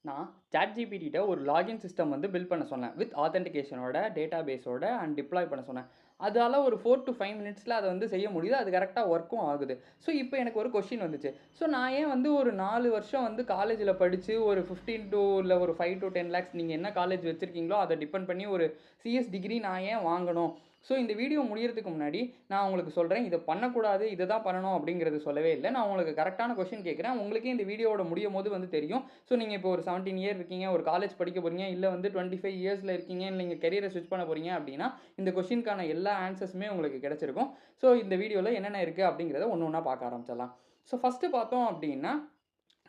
நான் ChatGPT ஒரு login system வந்து பில்ட் பண்ண சொன்னேன். வித் ஆத்தென்டிகேஷனோட, டேட்டாபேஸோட அண்ட் டிப்ளாய் பண்ண சொன்னேன். அதால ஒரு 4 டூ 5 மினிட்ஸ்ல அத வந்து செய்ய முடியுது. அது கரெக்ட்டா வொர்க்கும் ஆகுது. ஸோ, இப்ப எனக்கு ஒரு கொஸ்டின் வந்துச்சு. ஸோ, நான் ஏன் வந்து ஒரு 4 வருஷம் வந்து காலேஜ்ல படிச்சு ஒரு 15 டூ இல்ல ஒரு 5 டூ 10 லேக்ஸ் நீங்க என்ன காலேஜ் வச்சிருக்கீங்களோ, அத டிபெண்ட் பண்ணி ஒரு சிஎஸ் டிகிரி நான் ஏன் வாங்கணும்? ஸோ, இந்த வீடியோ முடியறதுக்கு முன்னாடி நான் உங்களுக்கு சொல்றேன். இத பண்ணக்கூடாது, இத தான் பண்ணணும் அப்படிங்கிறது சொல்லவே இல்ல. நான் உங்களுக்கு கரெக்ட்டான கொஸ்டின் கேட்கிறேன். உங்களுக்கே இந்த வீடியோவோட முடியும்போது வந்து தெரியும். ஸோ, நீங்க இப்போ ஒரு 17 இயர் இருக்கீங்க, ஒரு காலேஜ் படிக்க போறீங்க, இல்ல வந்து 25 இயர்ஸ்ல இருக்கீங்க, இல்ல நீங்க கரியர ஸ்விட்ச் பண்ண போறீங்க அப்படின்னா, இந்த கொஸ்டின்க்கான எல்லா ஆன்சர்ஸுமே உங்களுக்கு கிடைச்சிருக்கும். ஸோ, இந்த வீடியோல என்னென்ன இருக்கு அப்படிங்கிறத ஒண்ணு ஒண்ணா பார்க்க ஆரம்பிச்சிடலாம். ஸோ, ஃபர்ஸ்ட்டு பார்த்தோம் அப்படின்னா,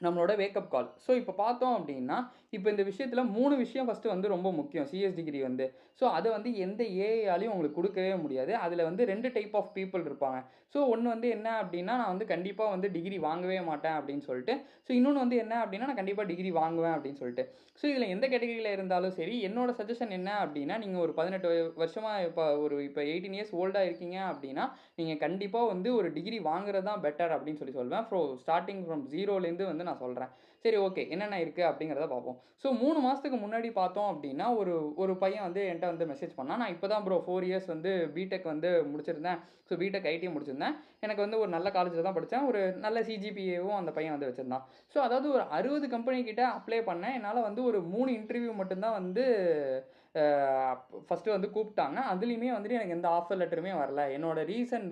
நம்மளோட வேக்கப் கால். ஸோ, இப்ப பார்த்தோம் அப்டின்னா, இப்ப இந்த விஷயத்துல 3 விஷயம் ஃபர்ஸ்ட்டு வந்து ரொம்ப முக்கியம். சிஎஸ் டிகிரி வந்து. ஸோ, அத வந்து எந்த ஏஐயாலயும் உங்களுக்கு குடுக்கவே முடியாது. அதுல வந்து 2 டைப் ஆஃப் பீப்பிள் இருப்பாங்க. ஸோ, ஒண்ணு வந்து என்ன அப்டின்னா, நான் வந்து கண்டிப்பா வந்து டிகிரி வாங்கவே மாட்டேன் அப்டின்னு சொல்ட்டு. ஸோ, இன்னொன்னு வந்து என்ன அப்டின்னா, நான் கண்டிப்பா டிகிரி வாங்குவேன் அப்டின்னு சொல்ட்டு. ஸோ, இதுல எந்த கேட்டகரில இருந்தாலும் சரி, என்னோட சஜஷன் என்ன அப்டின்னா, நீங்க ஒரு 18 வருஷமா இப்ப 18 இயர்ஸ் ஓல்டா இருக்கீங்க அப்டின்னா, நீங்க கண்டிப்பா வந்து ஒரு டிகிரி வாங்குறது தான் பெட்டர் அப்டின்னு சொல்லுவேன். ஸ்டார்ட்டிங் ஃப்ரம் 0லேருந்து வந்து நான் சொல்றேன். சரி, ஓகே. என்னென்ன இருக்கு அப்படிங்கிறத பார்ப்போம். ஸோ 3 மாசத்துக்கு முன்னாடி பார்த்தோம் அப்படின்னா, ஒரு ஒரு பையன் வந்து என்ட்ட வந்து மெசேஜ் பண்ணான். நான் இப்ப தான் ப்ரோ 4 இயர்ஸ் வந்து பிடெக் வந்து முடிச்சிருந்தேன். ஸோ பிடெக் ஐடி முடிச்சிருந்தேன். எனக்கு வந்து ஒரு நல்ல காலேஜ்ல தான் படிச்சேன். ஒரு நல்ல சிஜிபிஏவும் அந்த பையன் வந்து வச்சிருந்தான். ஸோ அதாவது ஒரு 60 கம்பெனி கிட்ட அப்ளை பண்ணேன். என்னால வந்து ஒரு 3 இன்டர்வியூ மட்டும் தான் வந்து அ ஃபர்ஸ்ட்டு வந்து கூப்பிட்டாங்க. அதுலயுமே வந்துட்டு எனக்கு எந்த ஆஃபர் லெட்டருமே வரல. என்னோட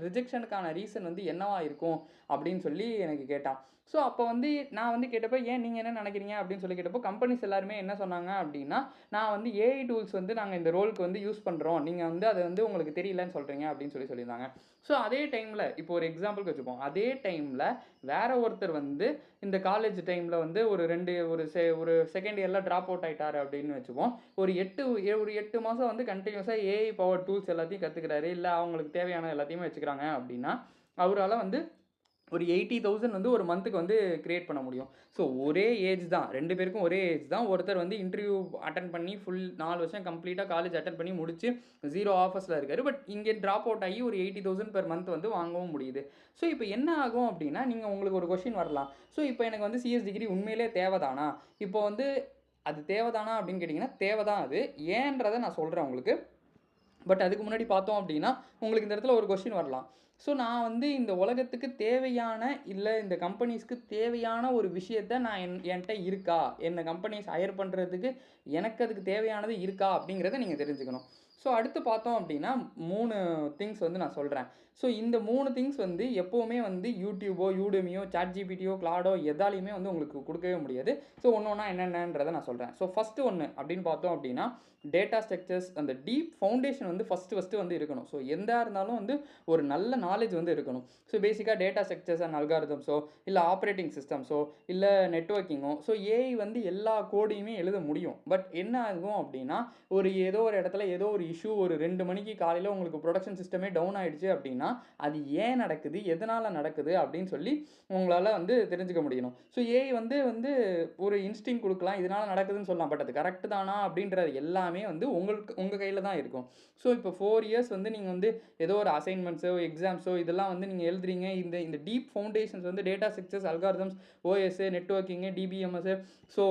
ரிஜெக்ஷனுக்கான ரீசன் வந்து என்னவா இருக்கும் அப்படின்னு சொல்லி எனக்கு கேட்டான். ஸோ, அப்ப வந்து நான் வந்து கேட்டப்ப, "ஏன் நீங்க என்ன நினைக்கிறீங்க?" அப்படின்னு சொல்லி கேட்டப்போ, கம்பெனிஸ் எல்லாருமே என்ன சொன்னாங்க அப்படின்னா, "நான் வந்து ஏஐ டூல்ஸ் வந்து நாங்க இந்த ரோலுக்கு வந்து யூஸ் பண்றோம். நீங்க வந்து அது வந்து உங்களுக்கு தெரியலன்னு சொல்றீங்க." அப்படின்னு சொல்லியிருந்தாங்க. ஸோ, அதே டைம்ல இப்போ ஒரு எக்ஸாம்பிள்க்கு வச்சுப்போம். அதே டைம்ல வேற ஒருத்தர் வந்து இந்த காலேஜ் டைம்ல வந்து ஒரு செகண்ட் இயர்ல டிராப் அவுட் ஆயிட்டாரு அப்படின்னு வச்சுப்போம். ஒரு 8 மாசம் வந்து கன்டினியூஸா ஏஐ பவர் டூல்ஸ் எல்லாத்தையும் கத்துக்கிறாரு. இல்ல அவங்களுக்கு தேவையான எல்லாத்தையுமே வச்சுக்கிறாங்க அப்படின்னா, அவரால வந்து ஒரு 80,000 வந்து ஒரு மந்த்துக்கு வந்து கிரியேட் பண்ண முடியும். ஸோ ஒரே ஏஜ் தான். 2 பேருக்கும் ஒரே ஏஜ் தான். ஒருத்தர் வந்து இன்டர்வியூ அட்டெண்ட் பண்ணி 4 வருஷம் கம்ப்ளீட்டா காலேஜ் அட்டெண்ட் பண்ணி முடிச்சு 0 ஆஃபர்ஸ்ல இருக்காரு. பட் இங்க டிராப் அவுட் ஆகி ஒரு 80,000 பெர் மந்த் வந்து வாங்கவும் முடியுது. ஸோ இப்ப என்ன ஆகும் அப்டின்னா, நீங்க உங்களுக்கு ஒரு கொஸ்டின் வரலாம். ஸோ இப்ப எனக்கு வந்து சிஎஸ் டிகிரி உண்மையிலேயே தேவதானா? இப்போ வந்து அது தேவதானா அப்டின்னு கேட்டீங்கன்னா, தேவ தான் அது. ஏன்றத நான் சொல்றேன் உங்களுக்கு. பட் அதுக்கு முன்னாடி பார்த்தோம் அப்படின்னா, உங்களுக்கு இந்த இடத்துல ஒரு கொஸ்டின் வரலாம். ஸோ நான் வந்து இந்த உலகத்துக்கு தேவையான, இல்ல இந்த கம்பெனிஸ்க்கு தேவையான ஒரு விஷயத்த நான் என்ட்ட இருக்கா? என்ன கம்பெனிஸ் ஹையர் பண்றதுக்கு எனக்கு அதுக்கு தேவையானது இருக்கா? அப்படிங்கிறத நீங்க தெரிஞ்சுக்கணும். ஸோ அடுத்து பார்த்தோம் அப்படின்னா, 3 திங்ஸ் வந்து நான் சொல்றேன். ஸோ இந்த 3 திங்ஸ் வந்து எப்பவுமே வந்து யூடியூபோ, யூடெமியோ, ChatGPTயோ, கிளாடோ எதாலயுமே வந்து உங்களுக்கு குடுக்கவே முடியாது. ஸோ ஒண்ணு ஒண்ணா என்னென்னன்றத நான் சொல்றேன். ஸோ ஃபர்ஸ்ட் ஒண்ணு அப்படின்னு பார்த்தோம் அப்படின்னா, டேட்டா ஸ்ட்ரக்சர்ஸ் அந்த டீப் ஃபவுண்டேஷன் வந்து ஃபர்ஸ்ட்டு வந்து இருக்கணும். ஸோ எதா இருந்தாலும் வந்து ஒரு நல்ல நாலேட்ஜ் வந்து இருக்கணும். ஸோ பேசிக்கா டேட்டா ஸ்ட்ரக்சர்ஸ் அண்ட் அல்காரிதம்ஸோ, இல்ல ஆப்பரேட்டிங் சிஸ்டம்ஸோ, இல்ல நெட்வொர்க்கிங்கோ, ஸோ ஏஐ வந்து எல்லா கோடையுமே எழுத முடியும். பட் என்ன ஆகும் அப்படின்னா, ஏதோ ஒரு இடத்துல ஏதோ ஒரு இஷ்யூ ஒரு 2 மணிக்கு காலையில உங்களுக்கு புரொடக்ஷன் சிஸ்டமே டவுன் ஆயிடுச்சு அப்படின்னா, அது ஏன் நடக்குது? எதனால நடக்குது? அப்படின்னு சொல்லி உங்களால வந்து தெரிஞ்சுக்க முடியணும். ஸோ ஏஐ வந்து வந்து ஒரு இன்ஸ்டிங்க்ட் குடுக்கலாம். இதனால நடக்குதுன்னு சொல்லலாம். பட் அது கரெக்ட் தானா? அப்படின்றது எல்லாமே வந்து உங்க கையில தான் இருக்கும். ஸோ இப்போ 4 இயர்ஸ் வந்து நீங்க வந்து ஏதோ ஒரு அசைன்மென்ட்ஸோ, எக்ஸாம்ஸோ இதெல்லாம் வந்து நீங்க எழுதுறீங்க. இந்த இந்த டீப் ஃபவுண்டேஷன்ஸ் வந்து data structures, algorithms, OS, networking, DBMS, so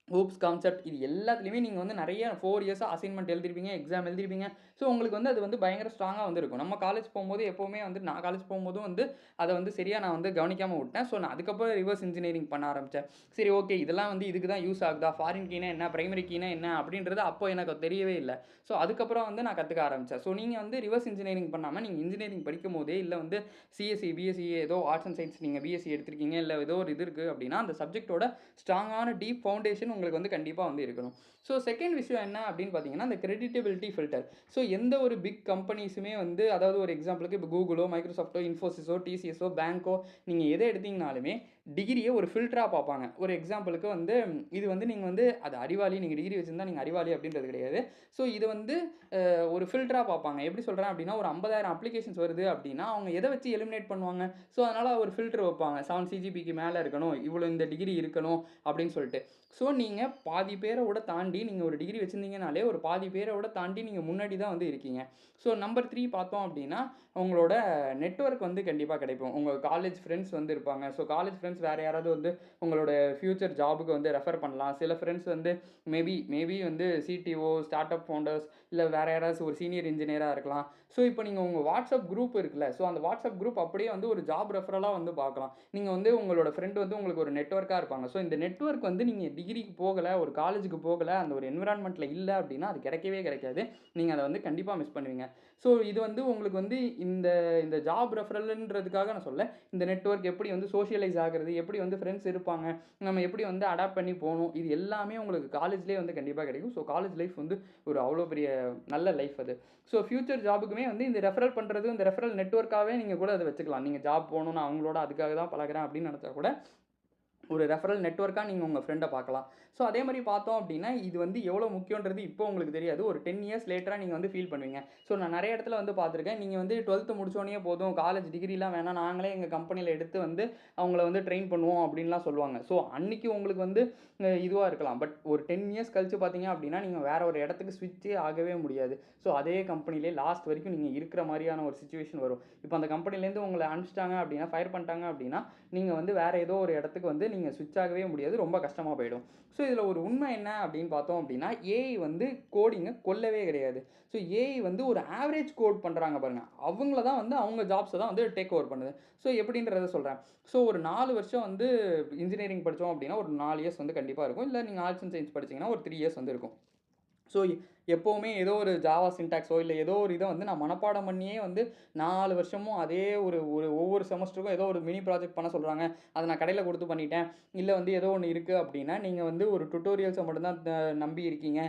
hoops concept இது எல்லாத்துலயுமே நீங்க வந்து நெறைய 4 இயர்ஸா அசைன்மென்ட் எழுதிருப்பீங்க, எக்ஸாம் எழுதிருப்பீங்க. ஸோ உங்களுக்கு வந்து அது வந்து பயங்கர ஸ்ட்ராங்கா வந்து இருக்கும். நம்ம காலேஜ் போம்போது எப்பவுமே வந்து நான் காலேஜ் போம்போதும் வந்து அத வந்து சரியா நான் வந்து கவனிக்காம விட்டேன். ஸோ நான் அதுக்கப்புறம் ரிவர்ஸ் இன்ஜினியரிங் பண்ண ஆரம்பிச்சேன். சரி, ஓகே, இதெல்லாம் வந்து இதுக்கு தான் யூஸ் ஆகுதா? ஃபாரின் கீனா என்ன? பிரைமரி கீனா என்ன? அப்படின்றது அப்போ எனக்கு தெரியவே இல்ல. ஸோ அதுக்கப்புறம் வந்து நான் கத்துக்க ஆரம்பிச்சேன். ஸோ நீங்க வந்து ரிவர்ஸ் இன்ஜினியரிங் பண்ணாம நீங்க இன்ஜினியரிங் படிக்கும்போதே, இல்ல வந்து சிஎஸ்சி, பிஎஸ்சி ஏதோ ஆர்ட்ஸ் அண்ட் சயன்ஸ் நீங்க பிஎஸ்சி எடுத்திருக்கீங்க, இல்ல ஏதோ ஒரு இது இருக்கு அப்படின்னா, அந்த சப்ஜெக்ட்டோட ஸ்ட்ராங்கான டீப் ஃபவுண்டேஷன் உங்களுக்கு வந்து கண்டிப்பா வந்து இருக்கணும். ஸோ செகண்ட் விஷயம் என்ன அப்படின்னு பார்த்தீங்கன்னா, அந்த கிரெடிட்டபிலிட்டி ஃபில்டர். ஸோ எந்த ஒரு பிக் கம்பெனிஸுமே வந்து அதாவது ஒரு எக்ஸாம்பிளுக்கு இப்போ கூகுளோ, மைக்ரோசாஃப்ட்டோ, இன்ஃபோசிஸோ, டிசிஎஸோ, பேங்கோ நீங்க எத எடுத்தீங்கனாலுமே டிகிரிய ஒரு ஃபில்டரா பார்ப்பாங்க. ஒரு எக்ஸாம்பிளுக்கு வந்து இது வந்து நீங்க வந்து அது அறிவாளி, நீங்க டிகிரி வச்சிருந்தா நீங்க அறிவாளி அப்படின்றது கிடையாது. ஸோ இது வந்து ஒரு ஃபில்டரா பார்ப்பாங்க. எப்படி சொல்றேன் அப்படின்னா, ஒரு 50,000 அப்ளிகேஷன்ஸ் வருது அப்படின்னா, அவங்க எத வச்சு எலிமினேட் பண்ணுவாங்க? ஸோ அதனால ஒரு ஃபில்டர் வைப்பாங்க. 7 சிஜிபிக்கு மேல இருக்கணும், இவ்வளோ இந்த டிகிரி இருக்கணும் அப்படின்னு சொல்லிட்டு. ஸோ நீங்க பாதி பேரோட தாண்டி நீங்க ஒரு டிகிரி வச்சிருந்தீங்கனாலே, ஒரு பாதி பேரோட தாண்டி நீங்க முன்னாடி தான் வந்து இருக்கீங்க. ஸோ நம்பர் 3 பார்த்தோம் அப்படின்னா, உங்களோட நெட்வொர்க் வந்து கண்டிப்பா கிடைக்கும். உங்க காலேஜ் ஃப்ரெண்ட்ஸ் வந்து இருப்பாங்க. ஸோ காலேஜ் ஃப்ரெண்ட்ஸ் ஃப்ரெண்ட்ஸ் வேறு யாராவது வந்து உங்களோட ஃப்யூச்சர் ஜாபுக்கு வந்து ரெஃபர் பண்ணலாம். சில ஃப்ரெண்ட்ஸ் வந்து மேபி வந்து சிடிஓ, ஸ்டார்ட் அப் ஃபவுண்டர்ஸ், இல்லை வேறு யாராவது ஒரு சீனியர் இன்ஜினியராக இருக்கலாம். ஸோ இப்போ நீங்கள் உங்கள் வாட்ஸ்அப் குரூப் இருக்குல்ல, ஸோ அந்த வாட்ஸ்அப் குரூப் அப்படியே வந்து ஒரு ஜாப் ரெஃபரலாக வந்து பார்க்கலாம். நீங்கள் வந்து உங்களோட ஃப்ரெண்ட் வந்து உங்களுக்கு ஒரு நெட்வொர்க்காக இருப்பாங்க. ஸோ இந்த நெட்வொர்க் வந்து நீங்கள் டிகிரிக்கு போகலை, ஒரு காலேஜுக்கு போகலை, அந்த ஒரு என்விரான்மெண்ட்டில் இல்லை அப்படின்னா அது கிடைக்கவே கிடைக்காது. நீங்கள் அதை வந்து கண்டிப்பாக மிஸ் பண்ணுவீங்க. ஸோ இது வந்து உங்களுக்கு வந்து இந்த இந்த ஜாப் ரெஃபரல்ன்றதுக்காக நான் சொல்ல, இந்த நெட்வொர்க் எப்படி வந்து சோஷியலைஸ் ஆகிறது, எப்படி வந்து ஃப்ரெண்ட்ஸ் இருப்பாங்க, நம்ம எப்படி வந்து அடாப்ட் பண்ணி போகணும், இது எல்லாமே உங்களுக்கு காலேஜ்லேயே வந்து கண்டிப்பாக கிடைக்கும். ஸோ காலேஜ் லைஃப் வந்து ஒரு அவ்வளோ பெரிய நல்ல லைஃப் அது. ஸோ ஃப்யூச்சர் ஜாபுக்குமே வந்து இந்த ரெஃபரல் பண்ணுறது, இந்த ரெஃபரல் நெட்வொர்க்காகவே நீங்கள் கூட அதை வச்சுக்கலாம். நீங்கள் ஜாப் போகணும்னு அவங்களோட அதுக்காக தான் பழகிறேன் அப்படின்னு நினச்சா கூட ஒரு ரெஃபரல் நெட்வொர்க்காக நீங்கள் உங்கள் ஃப்ரெண்டை பார்க்கலாம். ஸோ அதே மாதிரி பார்த்தோம் அப்படின்னா இது வந்து எவ்வளோ முக்கியன்றது இப்போ உங்களுக்கு தெரியாது. ஒரு 10 இயர்ஸ் லேட்டராக நீங்கள் வந்து ஃபீல் பண்ணுவீங்க. ஸோ நான் நிறைய இடத்துல வந்து பார்த்துருக்கேன். நீங்கள் வந்து 12th முடிச்சோடனே போதும், காலேஜ் டிகிரிலாம் வேணாம், நாங்களே எங்கள் கம்பெனியில் எடுத்து வந்து அவங்கள வந்து ட்ரெயின் பண்ணுவோம் அப்படின்லாம் சொல்லுவாங்க. ஸோ அன்னைக்கு உங்களுக்கு வந்து இதுவாக இருக்கலாம். பட் ஒரு 10 இயர்ஸ் கழிச்சு பார்த்தீங்க அப்படின்னா நீங்கள் வேற ஒரு இடத்துக்கு ஸ்விட்சே ஆகவே முடியாது. ஸோ அதே கம்பெனிலே லாஸ்ட் வரைக்கும் நீங்கள் இருக்கிற மாதிரியான ஒரு சிச்சுவேஷன் வரும். இப்போ அந்த கம்பெனிலேருந்து உங்களை அனுப்பிச்சிட்டாங்க அப்படின்னா, ஃபயர் பண்ணிட்டாங்க அப்படின்னா, நீங்கள் வந்து வேற ஏதோ ஒரு இடத்துக்கு வந்து நீங்கள் ஸ்விட்ச் ஆகவே முடியாது. ரொம்ப கஷ்டமாக போயிடும். ஸோ இதில் ஒரு உண்மை என்ன அப்படின்னு பார்த்தோம் அப்படின்னா, ஏஐ வந்து கோடிங்கை கொல்லவே கிடையாது. ஸோ ஏஐ வந்து ஒரு ஆவரேஜ் கோட் பண்ணுறாங்க பாருங்கள், அவங்கள தான் வந்து அவங்க ஜாப்ஸை தான் வந்து டேக் ஓவர் பண்ணுது. ஸோ எப்படின்றத சொல்கிறேன். ஸோ ஒரு 4 வருஷம் வந்து இன்ஜினியரிங் படித்தோம் அப்படின்னா ஒரு 4 இயர்ஸ் வந்து கண்டிப்பாக இருக்கும். இல்லை நீங்கள் ஆர்ட்ஸ் அண்ட் சயின்ஸ் படிச்சிங்கன்னா ஒரு 3 இயர்ஸ் வந்து இருக்கும். ஸோ எப்போவுமே ஏதோ ஒரு ஜாவா சின்டாக்ஸோ இல்லை ஏதோ ஒரு இதை வந்து நான் மனப்பாடம் பண்ணியே வந்து 4 வருஷமும் அதே ஒரு ஒரு ஒவ்வொரு செமஸ்டருக்கும் ஏதோ ஒரு மினி ப்ராஜெக்ட் பண்ண சொல்கிறாங்க, அதை நான் கடையில் கொடுத்து பண்ணிட்டேன், இல்லை வந்து ஏதோ ஒன்று இருக்குது அப்படின்னா நீங்கள் வந்து ஒரு டுட்டோரியல்ஸை மட்டும்தான் நம்பி இருக்கீங்க,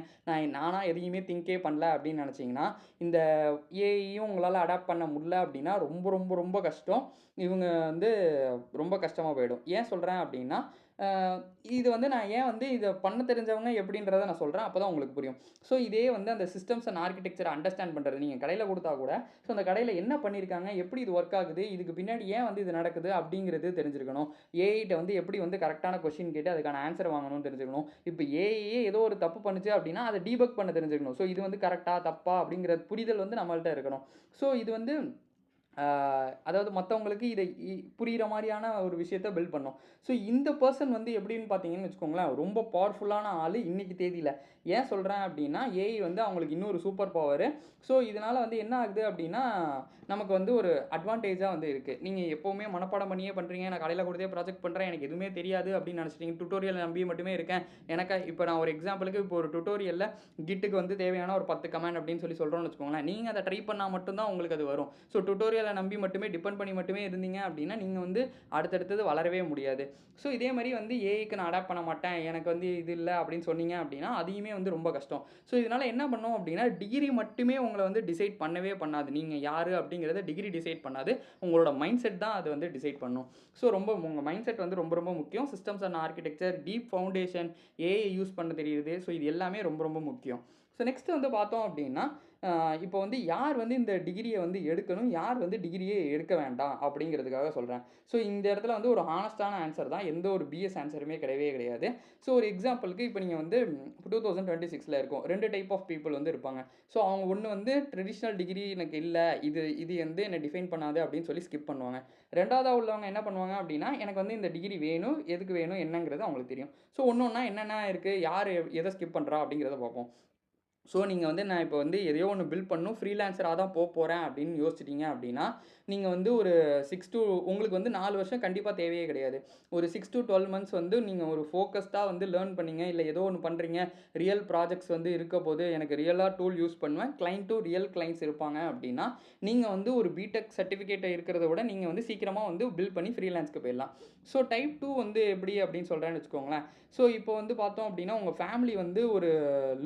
நானாக எதையுமே திங்கே பண்ணல அப்படின்னு நினச்சிங்கன்னா, இந்த ஏஐயும் உங்களால் அடாப்ட் பண்ண முடியல அப்படின்னா ரொம்ப ரொம்ப ரொம்ப கஷ்டம். இவங்க வந்து ரொம்ப கஷ்டமாக போயிடும். ஏன் சொல்கிறேன் அப்படின்னா, இது வந்து நான் ஏன் வந்து இதை பண்ண தெரிஞ்சவங்க எப்படின்றத நான் சொல்கிறேன், அப்போ தான் உங்களுக்கு புரியும். ஸோ இதே வந்து அந்த சிஸ்டம்ஸ் அண்ட் ஆர்கிடெக்சரை அண்டர்ஸ்டாண்ட் பண்ணுறது, நீங்கள் கடையில் கொடுத்தா கூட ஸோ அந்த கடையில் என்ன பண்ணியிருக்காங்க, எப்படி இது ஒர்க் ஆகுது, இதுக்கு பின்னாடி ஏன் வந்து இது நடக்குது அப்படிங்கிறது தெரிஞ்சிருக்கணும். ஏஐட்ட வந்து எப்படி வந்து கரெக்டான கொஸ்டின் கேட்டு அதுக்கான ஆன்சர் வாங்கணும்னு தெரிஞ்சுக்கணும். இப்போ ஏஐயே ஏதோ ஒரு தப்பு பண்ணுச்சு அப்படின்னா அதை டீபக் பண்ண தெரிஞ்சுக்கணும். ஸோ இது வந்து கரெக்டாக தப்பா அப்படிங்கிற புரிதல் வந்து நம்மள்ட்ட இருக்கணும். ஸோ இது வந்து அதாவது மற்றவங்களுக்கு இதை புரிகிற மாதிரியான ஒரு விஷயத்த பில்ட் பண்ணோம். ஸோ இந்த பர்சன் வந்து எப்படின்னு பார்த்தீங்கன்னு வச்சுக்கோங்களேன், ரொம்ப பவர்ஃபுல்லான ஆள் இன்னைக்கு தேதியில். ஏன் சொல்கிறேன் அப்படின்னா, ஏஐ வந்து அவங்களுக்கு இன்னொரு சூப்பர் பவரு. ஸோ இதனால் வந்து என்ன ஆகுது அப்படின்னா, நமக்கு வந்து ஒரு அட்வான்டேஜாக வந்து இருக்குது. நீங்கள் எப்போவுமே மனப்பாடம் பண்ணியே பண்ணுறீங்க, நான் கடையில் கொடுத்தே ப்ராஜெக்ட் பண்ணுறேன், எனக்கு எதுவுமே தெரியாது அப்படின்னு நினச்சிட்டீங்க, டுட்டோரியல் நம்பி மட்டுமே இருக்கேன். எனக்கு இப்போ நான் ஒரு எக்ஸாம்பிளுக்கு இப்போ ஒரு டுட்டோரியலில் கிட்டுக்கு வந்து தேவையான ஒரு 10 கமெண்ட் அப்படின்னு சொல்கிறோன்னு வச்சுக்கோங்களேன், நீங்கள் அதை ட்ரை பண்ணால் மட்டும்தான் உங்களுக்கு அது வரும். ஸோ டுட்டோரியலை நம்பி மட்டுமே டிபெண்ட் பண்ணி மட்டுமே இருந்தீங்க அப்படின்னா நீங்கள் வந்து அடுத்தடுத்தது வளரவே முடியாது. ஸோ இதே மாதிரி வந்து ஏஐக்கு நான் அடாப்ட் பண்ண மாட்டேன், எனக்கு வந்து இது இல்லை அப்படின்னு சொன்னீங்க அப்படின்னா அதையுமே வந்து ரொம்ப கஷ்டம். ஸோ இதனால் என்ன பண்ணோம் அப்படின்னா, டிகிரி மட்டுமே உங்களை வந்து டிசைட் பண்ணவே பண்ணாது. நீங்கள் யார் அப்படிங்கிறத டிகிரி டிசைட் பண்ணாது, உங்களோட மைண்ட் செட் தான் அது வந்து டிசைட் பண்ணும். ஸோ ரொம்ப உங்கள் மைண்ட் செட் வந்து ரொம்ப ரொம்ப முக்கியம். Systems and architecture, deep foundation, AI use பண்ண தெரியுது. ஸோ இது எல்லாமே ரொம்ப ரொம்ப முக்கியம். ஸோ நெக்ஸ்ட் வந்து பார்த்தோம் அப்படின்னா, இப்போ வந்து யார் வந்து இந்த டிகிரியை வந்து எடுக்கணும், யார் வந்து டிகிரியே எடுக்க வேண்டாம் அப்படிங்கிறதுக்காக சொல்கிறேன். ஸோ இந்த இடத்துல வந்து ஒரு ஹானஸ்டான ஆன்சர் தான், எந்த ஒரு பிஎஸ் ஆன்சருமே கிடையவே கிடையாது. ஸோ ஒரு எக்ஸாம்பிளுக்கு இப்போ நீங்கள் வந்து 2026 இருக்கும், 2 டைப் ஆஃப் பீப்புள் வந்து இருப்பாங்க. ஸோ அவங்க ஒன்று வந்து ட்ரெடிஷ்னல் டிகிரி எனக்கு இல்லை, இது வந்து என்னை டிஃபைன் பண்ணாது அப்படின்னு சொல்லி ஸ்கிப் பண்ணுவாங்க. ரெண்டாவதாக உள்ளவங்க என்ன பண்ணுவாங்க அப்படின்னா, எனக்கு வந்து இந்த டிகிரி வேணும், எதுக்கு வேணும் என்னங்கிறது அவங்களுக்கு தெரியும். ஸோ ஒன்று ஒன்றா என்னென்ன இருக்குது, யார் எதை ஸ்கிப் பண்ணுறா அப்படிங்கிறத பார்ப்போம். ஸோ நீங்கள் வந்து நான் இப்போ வந்து எதையோ ஒன்று பில்ட் பண்ணணும், ஃப்ரீலான்சராக தான் போகிறேன் அப்படின்னு யோசிச்சிட்டிங்க அப்படின்னா, நீங்கள் வந்து ஒரு 6 to உங்களுக்கு வந்து 4 வருஷம் கண்டிப்பாக தேவையே கிடையாது. ஒரு 6 to 12 மந்த்ஸ் வந்து நீங்கள் ஒரு ஃபோக்கஸ்டாக வந்து லேர்ன் பண்ணீங்க, இல்லை ஏதோ ஒன்று பண்ணுறீங்க, ரியல் ப்ராஜெக்ட்ஸ் வந்து இருக்க போது, எனக்கு ரியலாக டூல் யூஸ் பண்ணுவேன், கிளைண்ட்டும் ரியல் கிளைண்ட்ஸ் இருப்பாங்க அப்படின்னா, நீங்கள் வந்து ஒரு பிடெக் சர்டிஃபிகேட்டை இருக்கிறத விட நீங்கள் வந்து சீக்கிரமாக வந்து பில்ட் பண்ணி ஃப்ரீலான்ஸ்க்கு போயிடலாம். ஸோ டைப் 2 வந்து எப்படி அப்படின்னு சொல்கிறேன்னு வச்சுக்கோங்களேன். ஸோ இப்போ வந்து பார்த்தோம் அப்படின்னா, உங்கள் ஃபேமிலி வந்து ஒரு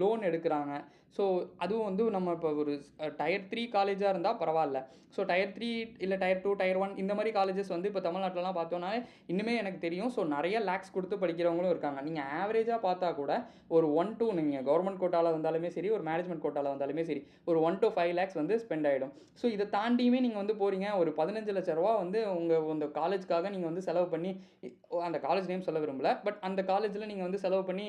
லோன் எடுக்கிறாங்க. ஸோ அதுவும் வந்து நம்ம இப்போ ஒரு டயர் 3 காலேஜாக இருந்தால் பரவாயில்ல. ஸோ டயர் 3 இல்லை டயர் 2, டயர் 1 இந்த மாதிரி காலேஜஸ் வந்து இப்போ தமிழ்நாட்டிலலாம் பார்த்தோன்னா இன்னுமே எனக்கு தெரியும். ஸோ நிறைய லேக்ஸ் கொடுத்து படிக்கிறவங்களும் இருக்காங்க. நீங்கள் ஆவரேஜாக பார்த்தா கூட ஒரு 1 to நீங்கள் கவர்மெண்ட் கோட்டாவில் வந்தாலுமே சரி, ஒரு மேனேஜ்மெண்ட் கோட்டாவில் வந்தாலுமே சரி, ஒரு 1 to 5 lakhs வந்து ஸ்பெண்ட் ஆகிடும். ஸோ இதை தாண்டியுமே நீங்கள் வந்து போகிறீங்க, ஒரு 15 லட்ச ரூபா வந்து உங்கள் காலேஜுக்காக நீங்கள் வந்து செலவு பண்ணி, அந்த காலேஜ் நேம் சொல்ல விரும்பல, பட் அந்த காலேஜில் நீங்கள் வந்து செலவு பண்ணி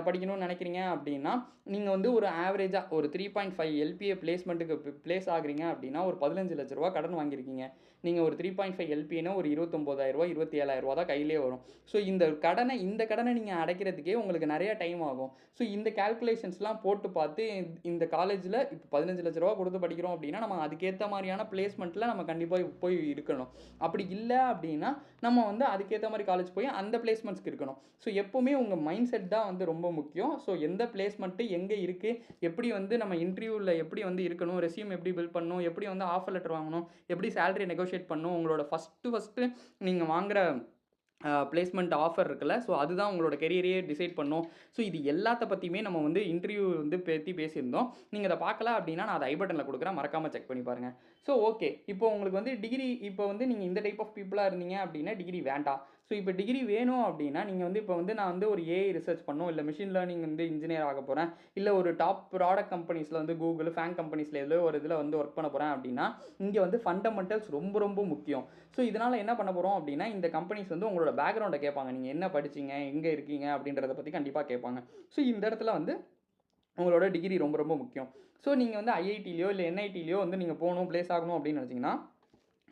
படிக்கணும்னு நினைக்கிறீங்க அப்படின்னா, நீங்கள் வந்து ஒரு ஆவரேஜாக ஒரு 3.5 எல்பிஏ பிளேஸ்மெண்ட்டுக்கு பிளேஸ் ஆகுறீங்க அப்படின்னா ஒரு 15 லட்ச ரூபா கடன் வாங்கியிருக்கீங்க. நீங்கள் ஒரு 3.5 எல்பின்னா ஒரு 29,000 27,000 தான் கையிலே வரும். ஸோ இந்த கடனை நீங்கள் அடைக்கிறதுக்கே உங்களுக்கு நிறைய டைம் ஆகும். ஸோ இந்த கால்குலேஷன்ஸ்லாம் போட்டு பார்த்து இந்த காலேஜில் இப்போ 15,00,000 கொடுத்து படிக்கிறோம் அப்படின்னா நம்ம அதுக்கேற்ற மாதிரியான பிளேஸ்மெண்ட்டில் நம்ம கண்டிப்பாக போய் இருக்கணும். அப்படி இல்லை அப்படின்னா நம்ம வந்து அதுக்கேற்ற மாதிரி காலேஜ் போய் அந்த பிளேஸ்மெண்ட்ஸ்க்கு இருக்கணும். ஸோ எப்போவுமே உங்கள் மைண்ட் செட் தான் வந்து ரொம்ப முக்கியம். ஸோ எந்த பிளேஸ்மெண்ட்டு எங்கே இருக்குது, எப்படி வந்து நம்ம இன்டர்வியூவில் எப்படி வந்து இருக்கணும், ரெஸ்யூம் எப்படி பில்ட் பண்ணணும், எப்படி வந்து ஆஃபர் லெட்டர் வாங்கணும், எப்படி சேலரி நெகோஷியேட் பண்ணணும், உங்களோட ஃபஸ்ட்டு நீங்கள் வாங்குற பிளேஸ்மெண்ட் ஆஃபர் இருக்குல்ல, ஸோ அதுதான் உங்களோட கெரியரையே டிசைட் பண்ணும். ஸோ இது எல்லாத்த பற்றியுமே நம்ம வந்து இன்டர்வியூ வந்து பற்றி பேசியிருந்தோம். நீங்கள் அதை பார்க்கல அப்படின்னா நான் அதை ஐ பட்டனில் கொடுக்குறேன், மறக்காமல் செக் பண்ணி பாருங்கள். ஸோ ஓகே, இப்போ உங்களுக்கு வந்து டிகிரி, இப்போ வந்து நீங்கள் இந்த டைப் ஆஃப் பீப்புளாக இருந்தீங்க அப்படின்னா டிகிரி வேண்டாம். ஸோ இப்போ டிகிரி வேணும் அப்படின்னா நீங்கள் வந்து இப்போ வந்து நான் வந்து ஒரு ஏஐ ரிசர்ச் பண்ணணும், இல்லை மிஷின் லேர்னிங் வந்து இன்ஜினியர் ஆக போகிறேன், இல்லை ஒரு டாப் ப்ராடக்ட் கம்பெனிஸில் வந்து கூகுள், ஃபேங் கம்பெனிஸில் எதில் ஒரு இதில் வந்து ஒர்க் பண்ண போகிறேன் அப்படின்னா இங்கே வந்து ஃபண்டமெண்டல்ஸ் ரொம்ப ரொம்ப முக்கியம். ஸோ இதனால் என்ன பண்ண போகிறோம் அப்படின்னா இந்த கம்பெனிஸ் வந்து உங்களோட பேக்ரவுண்டை கேட்பாங்க, நீங்கள் என்ன படிச்சிங்க, எங்கே இருக்கீங்க அப்படின்றத பற்றி கண்டிப்பாக கேட்பாங்க. ஸோ இந்த இடத்துல வந்து உங்களோட டிகிரி ரொம்ப ரொம்ப முக்கியம். ஸோ நீங்கள் வந்து ஐஐடிலையோ இல்லை என்ஐடிலையோ வந்து நீங்கள் போகணும், ப்ளேஸ் ஆகணும் அப்படின்னு நினச்சிங்கன்னா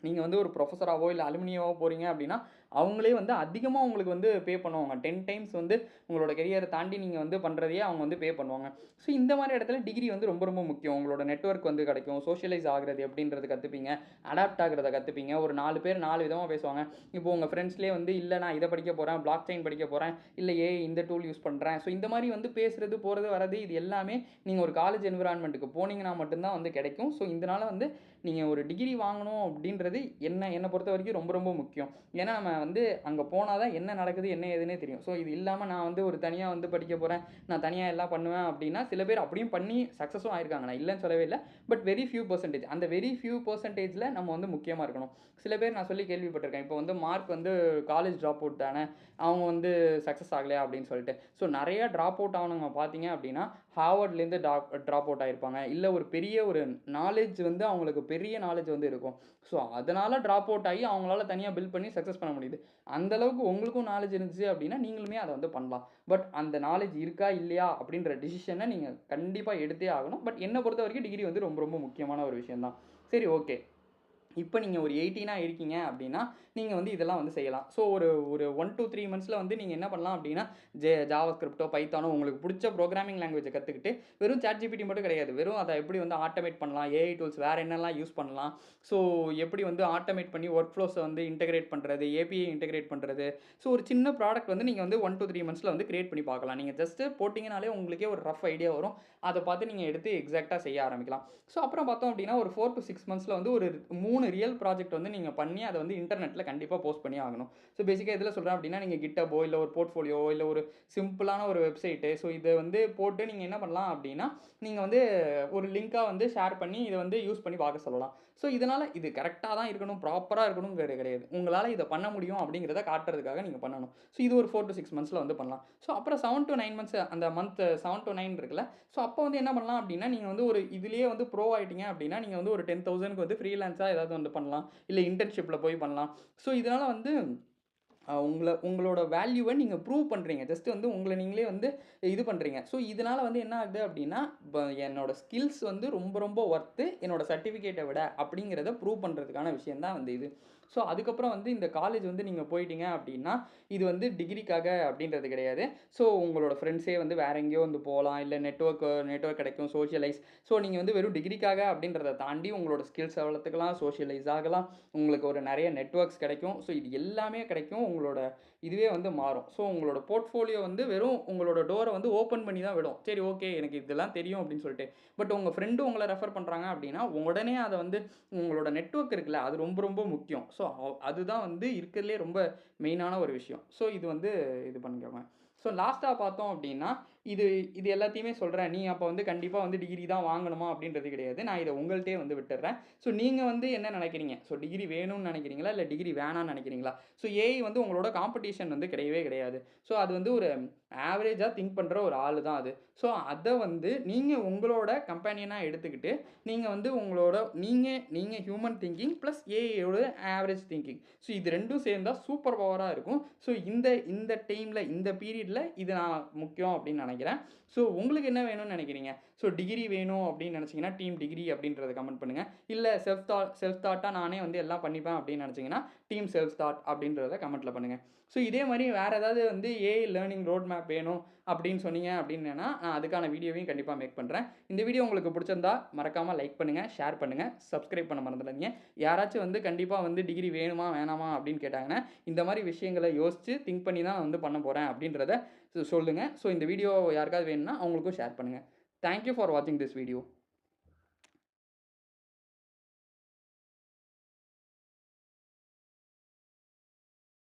நீங்கள் வந்து ஒரு ப்ரொஃபஸராகவோ இல்லை அலுமினியாவோ போகிறீங்க அப்படின்னா அவங்களே வந்து அதிகமாக உங்களுக்கு வந்து பே பண்ணுவாங்க. 10 டைம்ஸ் வந்து உங்களோட கெரியரை தாண்டி நீங்கள் வந்து பண்ணுறதையே அவங்க வந்து பே பண்ணுவாங்க. ஸோ இந்த மாதிரி இடத்துல டிகிரி வந்து ரொம்ப ரொம்ப முக்கியம். உங்களோட நெட்வொர்க் வந்து கிடைக்கும், சோஷியலைஸ் ஆகிறது எப்படின்றது கற்றுப்பீங்க, அடாப்ட் ஆகிறத கற்றுப்பீங்க. ஒரு 4 பேர் 4 விதமாக பேசுவாங்க. இப்போ உங்கள் ஃப்ரெண்ட்ஸ்லேயே வந்து இல்லை நான் இதை படிக்க போகிறேன், பிளாக் செயின் படிக்க போகிறேன், இல்லை இந்த டூல் யூஸ் பண்ணுறேன். ஸோ இந்த மாதிரி வந்து பேசுகிறது, போகிறது, வர்றது இது எல்லாமே நீங்கள் ஒரு காலேஜ் என்விரான்மெண்ட்டுக்கு போனீங்கன்னா மட்டும்தான் வந்து கிடைக்கும். ஸோ இதனால் வந்து நீங்கள் ஒரு டிகிரி வாங்கணும் அப்படின்றது என்னை பொறுத்த வரைக்கும் ரொம்ப ரொம்ப முக்கியம். ஏன்னா நம்ம வந்து அங்கே போனால் தான் என்ன நடக்குது என்ன ஏதுன்னே தெரியும். ஸோ இது இல்லாமல் நான் வந்து ஒரு தனியாக வந்து படிக்க போகிறேன், நான் தனியாக எல்லாம் பண்ணுவேன் அப்படின்னா சில பேர் அப்படியும் பண்ணி சக்ஸஸும் ஆயிருக்காங்க, நான் இல்லைன்னு சொல்லவே இல்லை. பட் வெரி ஃபியூ பர்சன்டேஜ், அந்த வெரி ஃபியூ பர்சன்டேஜில் நம்ம வந்து முக்கியமாக இருக்கணும். சில பேர் நான் சொல்லி கேள்விப்பட்டிருக்கேன், இப்போ வந்து மார்க் வந்து காலேஜ் ட்ராப் அவுட் தானே, அவங்க வந்து சக்ஸஸ் ஆகலையா அப்படின்னு சொல்லிட்டு. ஸோ நிறைய ட்ராப் அவுட் ஆனவங்க பார்த்தீங்க அப்படின்னா ஹார்வர்ட்லேருந்து ட்ராப் அவுட் ஆகிருப்பாங்க, இல்லை ஒரு பெரிய ஒரு நாலேஜ் வந்து அவங்களுக்கு பெரிய நாலேஜ் வந்து இருக்கும். ஸோ அதனால் ட்ராப் அவுட் ஆகி அவங்களால தனியாக பில்ட் பண்ணி சக்ஸஸ் பண்ண முடியுது. அந்தளவுக்கு உங்களுக்கும் நாலேஜ் இருந்துச்சு அப்படின்னா நீங்களுமே அதை வந்து பண்ணலாம். பட் அந்த நாலேஜ் இருக்கா இல்லையா அப்படின்ற டிசிஷனை நீங்கள் கண்டிப்பாக எடுத்தே ஆகணும். பட் என்னை பொறுத்த வரைக்கும் டிகிரி வந்து ரொம்ப ரொம்ப முக்கியமான ஒரு விஷயம் தான். சரி, ஓகே. இப்போ நீங்கள் ஒரு 18 இருக்கீங்க அப்படின்னா நீங்கள் வந்து இதெல்லாம் வந்து செய்யலாம். ஸோ ஒரு ஒரு 1 to 3 மந்த்ஸில் வந்து நீங்கள் என்ன பண்ணலாம் அப்படின்னா ஜாவா ஸ்கிரிப்டோ பைத்தானோ உங்களுக்கு பிடிச்ச ப்ரோக்ராமிங் லாங்குவேஜை கற்றுக்கிட்டு, வெறும் ChatGPT மட்டும் கிடையாது, வெறும் அதை எப்படி வந்து ஆட்டோமேட் பண்ணலாம், ஏஐ டூல்ஸ் வேறு என்னெல்லாம் யூஸ் பண்ணலாம், ஸோ எப்படி வந்து ஆட்டோமேட் பண்ணி ஒர்க் ஃப்ளோஸை வந்து இன்டெகிரேட் பண்ணுறது, ஏபிஐ இன்டெகிரேட் பண்ணுறது. ஸோ ஒரு சின்ன ப்ராடக்ட் வந்து நீங்கள் வந்து 1 to 3 மந்த்ஸில் வந்து கிரியேட் பண்ணி பார்க்கலாம். நீங்கள் ஜஸ்ட்டு போட்டிங்கனாலே உங்களுக்கே ஒரு ரஃப் ஐடியா வரும், அதை பார்த்து நீங்கள் எடுத்து எக்ஸாக்டாக செய்ய ஆரம்பிக்கலாம். ஸோ அப்புறம் பார்த்தோம் அப்படின்னா ஒரு 4 to 6 மந்த்ஸில் வந்து ஒரு 3 ரியல் ப்ராஜெக்ட் வந்து நீங்கள் பண்ணி அதை வந்து இன்டர்நெட்டில் கண்டிப்பாக போஸ்ட் பண்ணி ஆகணும். ஸோ பேசிக்காக எதில் சொல்கிறேன் அப்படின்னா நீங்கள் கிட்டபோ இல்லை ஒரு போர்ட்ஃபோலியோ இல்லை ஒரு சிம்பிளான ஒரு வெப்சைட்டு, ஸோ இதை வந்து போட்டு நீங்கள் என்ன பண்ணலாம் அப்படின்னா நீங்கள் வந்து ஒரு லிங்காக வந்து ஷேர் பண்ணி இதை வந்து யூஸ் பண்ணி பார்க்க சொல்லலாம். ஸோ இதனால் இது கரெக்டாக தான் இருக்கணும், ப்ராப்பராக இருக்கணும் கிடையாது, உங்களால் இதை பண்ண முடியும் அப்படிங்கிறத காட்டுறதுக்காக நீங்கள் பண்ணணும். ஸோ இது ஒரு 4 to 6 மந்த்ஸில் வந்து பண்ணலாம். ஸோ அப்புறம் 7 to 9 மந்த்ஸ், அந்த மந்த் 7 to 9 இருக்குல்ல, ஸோ அப்போ வந்து என்ன பண்ணலாம் அப்படின்னா நீங்கள் வந்து ஒரு இதுலேயே வந்து ப்ரோ ஆகிட்டீங்க அப்படின்னா நீங்கள் வந்து ஒரு 10,000க்கு வந்து ஃப்ரீலான்ஸாக ஏதாவது வந்து பண்ணலாம், இல்லை இன்டர்ன்ஷிப்பில் போய் பண்ணலாம். ஸோ இதனால் வந்து உங்களோட வேல்யூவை நீங்கள் ப்ரூவ் பண்ணுறீங்க, ஜஸ்ட் வந்து உங்களை நீங்களே வந்து இது பண்ணுறீங்க. ஸோ இதனால் வந்து என்ன ஆகுது அப்படின்னா என்னோடய ஸ்கில்ஸ் வந்து ரொம்ப ரொம்ப ஒர்த்து என்னோடய சர்டிஃபிகேட்டை விட அப்படிங்கிறத ப்ரூவ் பண்ணுறதுக்கான விஷயந்தான் வந்து இது. ஸோ அதுக்கப்புறம் வந்து இந்த காலேஜ் வந்து நீங்கள் போயிட்டீங்க அப்படின்னா இது வந்து டிகிரிக்காக அப்படின்றது கிடையாது. ஸோ உங்களோட ஃப்ரெண்ட்ஸே வந்து வேறு எங்கேயோ வந்து போகலாம், இல்லை நெட்வொர்க் கிடைக்கும், சோஷியலைஸ். ஸோ நீங்கள் வந்து வெறும் டிகிரிக்காக அப்படின்றத தாண்டி உங்களோட ஸ்கில்ஸை வளர்த்துக்கலாம், சோஷியலைஸ் ஆகலாம், உங்களுக்கு ஒரு நிறைய நெட்வொர்க்ஸ் கிடைக்கும். ஸோ இது எல்லாமே கிடைக்கும், உங்களோட இதுவே வந்து மாறும். ஸோ உங்களோட போர்ட்ஃபோலியோ வந்து வெறும் உங்களோட டோரை வந்து ஓப்பன் பண்ணி தான் விடும். சரி, ஓகே, எனக்கு இதெல்லாம் தெரியும் அப்படின்னு சொல்லிட்டு. பட் உங்கள் ஃப்ரெண்டு உங்களை ரெஃபர் பண்ணுறாங்க அப்படின்னா உடனே அதை வந்து உங்களோட நெட்வொர்க் இருக்குல்ல, அது ரொம்ப ரொம்ப முக்கியம். ஸோ அதுதான் வந்து இருக்கிறதுலே ரொம்ப மெயினான ஒரு விஷயம். ஸோ இது வந்து இது பண்ணிக்கோங்க. ஸோ லாஸ்ட்டாக பார்த்தோம் அப்படின்னா இது எல்லாத்தையுமே சொல்கிறேன். நீ அப்போ வந்து கண்டிப்பாக வந்து டிகிரி தான் வாங்கணுமா அப்படின்றது கிடையாது. நான் இதை உங்கள்கிட்டே வந்து விட்டுடுறேன். ஸோ நீங்கள் வந்து என்ன நினைக்கிறீங்க? ஸோ டிகிரி வேணும்னு நினைக்கிறீங்களா, இல்லை டிகிரி வேணான்னு நினைக்கிறீங்களா? ஸோ ஏஐ வந்து உங்களோட காம்படிஷன் வந்து கிடையவே கிடையாது. ஸோ அது வந்து ஒரு ஆவரேஜாக திங்க் பண்ணுற ஒரு ஆள் தான் அது. ஸோ அதை வந்து நீங்கள் உங்களோட கம்பெனியனாக எடுத்துக்கிட்டு நீங்கள் வந்து உங்களோட நீங்கள் ஹியூமன் திங்கிங் ப்ளஸ் ஏஐயோட ஆவரேஜ் திங்கிங், ஸோ இது ரெண்டும் சேர்ந்தால் சூப்பர் பவராக இருக்கும். ஸோ இந்த டைமில் இந்த பீரியட் பீரியட்ல இது நான் முக்கியம் அப்படின்னு நினைக்கிறேன். ஸோ உங்களுக்கு என்ன வேணும்னு நினைக்கிறீங்க? ஸோ டிகிரி வேணும் அப்படின்னு நினைச்சீங்கன்னா, டீம் டிகிரி அப்படின்றத கமெண்ட் பண்ணுங்க. இல்ல செல்ஃப் தாட்டா நானே வந்து எல்லாம் பண்ணிப்பேன் அப்படின்னு நினைச்சீங்கன்னா, டீம் செல்ஃப் தாட் அப்படின்றத கமெண்ட்ல பண்ணுங்க. ஸோ இதே மாரி வேற ஏதாவது வந்து ஏஐ லேர்னிங் ரோட் மேப் வேணும் அப்படின்னு சொன்னீங்க அப்படின்னா, நான் அதுக்கான வீடியோவையும் கண்டிப்பா மேக் பண்றேன். இந்த வீடியோ உங்களுக்கு பிடிச்சிருந்தா மறக்காம லைக் பண்ணுங்க, ஷேர் பண்ணுங்க, சப்ஸ்கிரைப் பண்ண மறந்துடாதீங்க. யாராச்சும் வந்து கண்டிப்பா வந்து டிகிரி வேணுமா, வேணாமா அப்படின்னு கேட்டாங்கன்னா, இந்த மாரி விஷயங்கள யோசிச்சு திங்க் பண்ணி தான் வந்து பண்ண போறேன் அப்படின்றத சொல்லுங்க. ஸோ இந்த வீடியோ யாருக்காவது வேணும்னா அவங்களுக்கும் ஷேர் பண்ணுங்க. தேங்க் யூ ஃபார் வாட்சிங் திஸ் வீடியோ.